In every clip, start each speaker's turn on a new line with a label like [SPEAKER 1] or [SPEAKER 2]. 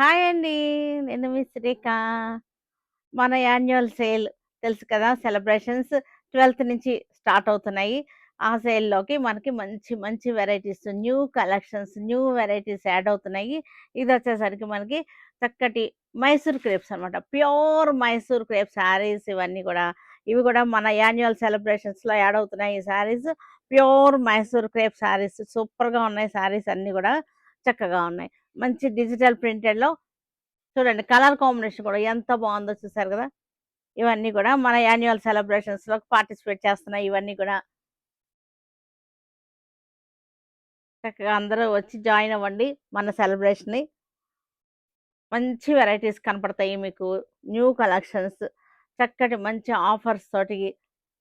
[SPEAKER 1] Hi అండి. నేను మీ శ్రీక. మన యాన్యువల్ సేల్ తెలుసు కదా! సెలబ్రేషన్స్ 12థ్ నుంచి స్టార్ట్ అవుతున్నాయి. ఆ సేల్‌లోకి మనకి మంచి మంచి varieties, new collections, new varieties add అవుతున్నాయి. ఇదొచ్చేసరికి మనకి చక్కటి మైసూర్ క్రేప్స్ అనమాట. ప్యూర్ మైసూర్ క్రేప్ శారీస్ ఇవన్నీ గూడా. ఇవి గూడా మన యాన్యువల్ సెలబ్రేషన్స్‌లో యాడ్ అవుతున్నాయి ఈ శారీస్. ప్యూర్ మైసూర్ క్రేప్ శారీస్ సూపర్‌గా ఉన్నాయి శారీస్ అన్నీ గూడా. చక్కగా ఉన్నాయి. మంచి డిజిటల్ ప్రింటెడ్‌లో చూడండి కలర్ కాంబినేషన్ కూడా ఎంత బాగుందో చూసారు కదా! ఇవన్నీ కూడా మన యాన్యువల్ సెలబ్రేషన్స్‌లో పార్టిసిపేట్ చేస్తున్నాయి ఇవన్నీ కూడా. చక్కగా అందరూ వచ్చి జాయిన్ అవ్వండి మన సెలబ్రేషన్‌ని. మంచి వెరైటీస్ కనపడతాయి మీకు. న్యూ కలెక్షన్స్ చక్కటి మంచి ఆఫర్స్ తోటి,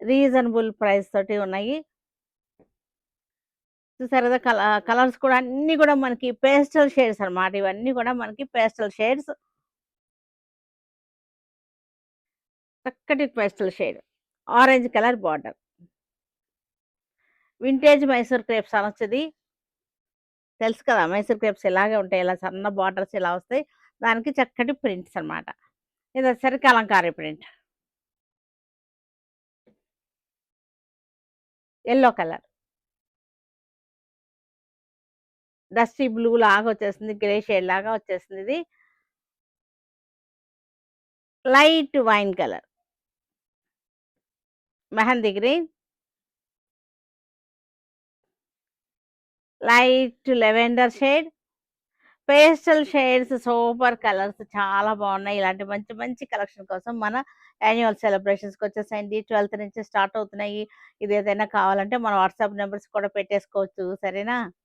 [SPEAKER 1] రీజనబుల్ ప్రైస్ తోటి ఉన్నాయి. చూసారు కదా! కలర్స్ కూడా అన్నీ కూడా మనకి పేస్టల్ షేడ్స్ అన్నమాట. ఇవన్నీ కూడా మనకి పేస్టల్ షేడ్స్. చక్కటి pastel shade. Orange colour border. Vintage Mysore crepes అనొచ్చిది. తెలుసు కదా! మైసూర్ క్రేప్స్ ఇలాగే ఉంటాయి. ఇలా సన్న బార్డర్స్ ఇలా వస్తాయి. దానికి చక్కటి ప్రింట్స్ అన్నమాట. ఇదొచ్చేసరికి Kalamkari print. Yellow colour. Dusty blue లాగా వచ్చేస్తుంది. గ్రే షేడ్ లాగా వచ్చేస్తుంది ఇది. Light wine colour. Mehndi green. Light lavender shade. Pastel shades super colours చాలా బాగున్నాయి. ఇలాంటి మంచి మంచి కలెక్షన్ కోసం మన యాన్యువల్ సెలబ్రేషన్స్‌కి వచ్చేసేయండి. 12థ్ నుంచి స్టార్ట్ అవుతున్నాయి. ఇది ఏదైనా కావాలంటే మన వాట్సాప్ నంబర్స్ కూడా పెట్టేసుకోవచ్చు. సరేనా?